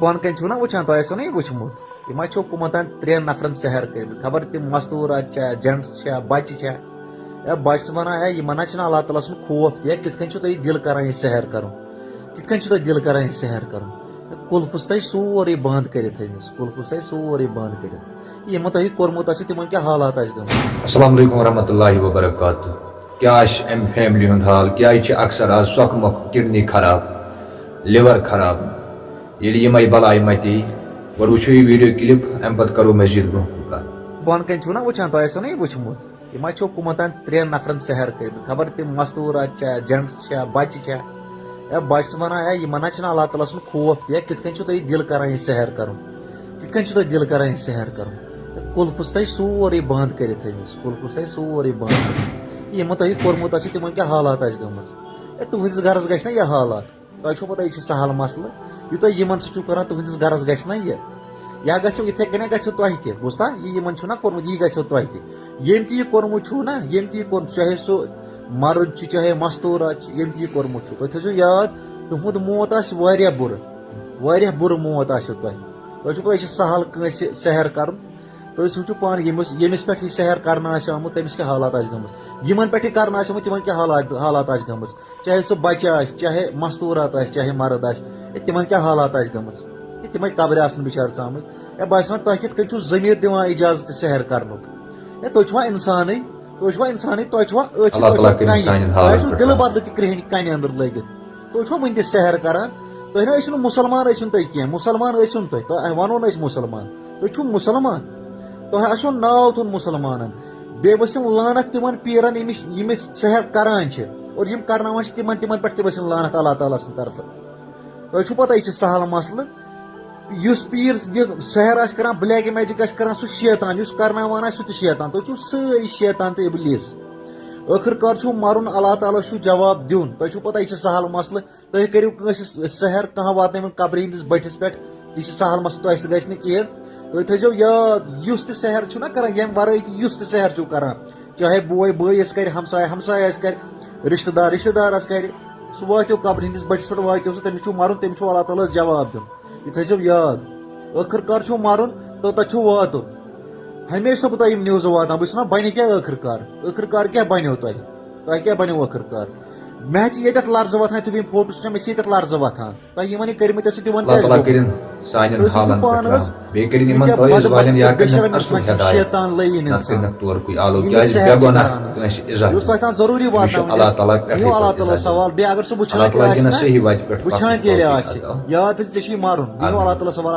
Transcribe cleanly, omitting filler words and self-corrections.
Bone کن چھو نا وچھان تو ایسو نہیں وچھمت یہ چھو کمتان 3 نفرن سحر کر خبر تم مستورات جنٹس بچہ یا بچہ ونان یہ منا اللہ تعالیٰ سن خوف تہ کت کن تھی دل کران یہ سحر کرن کت کن تھی دل کران یہ سحر کرن کلفس تھی سورے بند کرت امس کلفس تھی سورے بند کرت یہ تھی کورمت تم کیا حالات گمت. السلام علیکم ورحمۃ اللہ وبرکاتہ. کیا ام فیملی ہند حال کیا اکثر آج سۄکھ مۄکھ کڈنی خراب لیور خراب ییٚلہِ یِمے بلاے متی گۄڈٕ وٕچھو یہِ ویڈیو کلپ امہِ پتہٕ کرو مزید برونٛہہ کتھ. بون کن چھو نا وچھان تو ایسو نہیں وچھمت یہ چھو کمتان 3 نفرن سحر کر خبر تم مستورات جنٹس بچہ یا بچہ ونان یہ منا اللہ تعالیٰ سن خوف تہ کت کن تھی دل کران یہ سحر کرن کت کن تھی دل کران یہ سحر کرن کلفس تھی سورے بند کرت امس کلفس تھی سورے بند کرت یہ تھی کورمت تم کیا حالات گمت تہندس گرس گھس نا یہ حالات تہ چھو پتہ یہ سہل مسئلہ یوتہ یمن سۭتۍ کران تہندس گرس گھس نا یہ یا گھو اتھے کنے گھو تہ تہ بوزتا یہ نا کورمت یہ گھو تہ تہ یم تہ یہ کورمت چھو نا یم تہ یہ کورمت چاہے سو مرد چاہے مستورات یم تہ یہ کورمت چھو تہ تھٲیزیو یاد تہند موت آسہِ واریاہ بُرٕ موت آسیو تہ چھو پتہ یہ سہل کٲنٛسہِ سحر کرُن تُہۍ سوٗنٛچِو پانہٕ ییٚمِس پٮ۪ٹھ یہِ سحر کرنہٕ آسہِ آمُت تٔمِس کیٛاہ حالات آسہِ گٔمٕژ یِمن پٮ۪ٹھ یہِ کرنہٕ آسہِ آمُت تِمن کیٛاہ حالات آسہِ گٔمٕژ چاہے سُہ بچہ آسہِ چاہے مستوٗرات آسہِ چاہے مرد آسہِ تِمن کیٛاہ حالات آسہِ گٔمٕژ تِمے قبرِ آسن بِچارٕ ژامٕتۍ باسان تۄہہِ کِتھ کٔنۍ چھُو ضمیٖر دِوان اِجازت یہِ سحر کرنُک تُہۍ چھِوا اِنسانٕے تۄہہِ چھُوا أچھ تۄہہِ چھُو دِلہٕ بدلہٕ تہِ کرٛہِنۍ کنہِ انٛدر لٲگِتھ تُہۍ چھُوا وُنہِ تہِ سحر کران تُہۍ نہ ٲسِو نہٕ مُسلمان ٲسِو نہٕ تُہۍ کینٛہہ مُسلمان ٲسِو نہٕ تُہۍ ونو نہٕ أسۍ مُسلمان تُہۍ چھِو مُسلمان تۄہہِ آسیو ناو تھوٚومُت مُسلمانن بیٚیہِ ؤسِم لعنت تِمن پیٖرن یِم سحر کران چھِ اور یِم کرناوان چھِ تِمن پٮ۪ٹھ تہِ ؤسِم لعنت اللہ تعالیٰ سٕنٛدِ طرفہٕ تۄہہِ چھُو پتہ یہِ چھِ سہل مسلہٕ یُس پیٖر یہِ سحر آسہِ کران بلیک میجِک آسہِ کران سُہ شیطان یُس کرناوان آسہِ سُہ تہِ شیطان تُہۍ چھِو سٲری شیطان تہٕ اِبلیٖس ٲخٕر کار چھُو مرُن اللہ تعالیٰ چھُو جواب دیُن تۄہہِ چھُو پتہ یہِ چھِ سہل مسلہٕ تُہۍ کٔرِو کٲنٛسہِ سحر کانٛہہ واتنٲوِن قبرِ ہٕنٛدِس بٔٹھِس پٮ۪ٹھ یہِ چھِ سہل مسلہٕ تۄہہِ سۭتۍ گژھِ نہٕ کِہیٖنۍ تُہۍ تھٲیزیو یاد یُس تہِ سحر چھُو نا کران ییٚمہِ ورٲے تہِ یُس تہِ سحر چھُو کران چاہے بوے بٲیِس کرِ ہمساے آسہِ کرِ رشتہٕ دار آسہِ کرِ سُہ واتیو قبرِ ہٕنٛدِس بٔٹھِس پٮ۪ٹھ واتیو سُہ تٔمِس چھُو مرُن تٔمِس چھُو اللہ تعالیٰ ہس جواب دیُن یہِ تھٲیزیو یاد ٲخٕر کار چھُو مرُن تہٕ تتہِ چھُو واتُن ہمیشہِ چھُسو بہٕ تۄہہِ یِم نِوزٕ واتان بہٕ چھُس ونان بنہِ کیٛاہ ٲخٕر کار کیٛاہ بنیو تۄہہِ کیٛاہ بنیو ٲخٕر کار مےٚ چھِ ییٚتٮ۪تھ لرزٕ وۄتھان تُہۍ یِم فوٹو چھِ مےٚ چھِ ییٚتٮ۪تھ لرزٕ وۄتھان تۄہہِ یِمن یہِ کٔرمٕتۍ ٲسِو تِمن شیطان لٲیِن یُس تۄہہِ تام ضروٗری واتناوُن اللہ تعالیٰ سوال بیٚیہِ اگر سُہ وٕچھان تہِ ییٚلہِ آسہِ یاد تھٲیزِ ژےٚ چھُے مارُن اللہ تعالیٰ سوال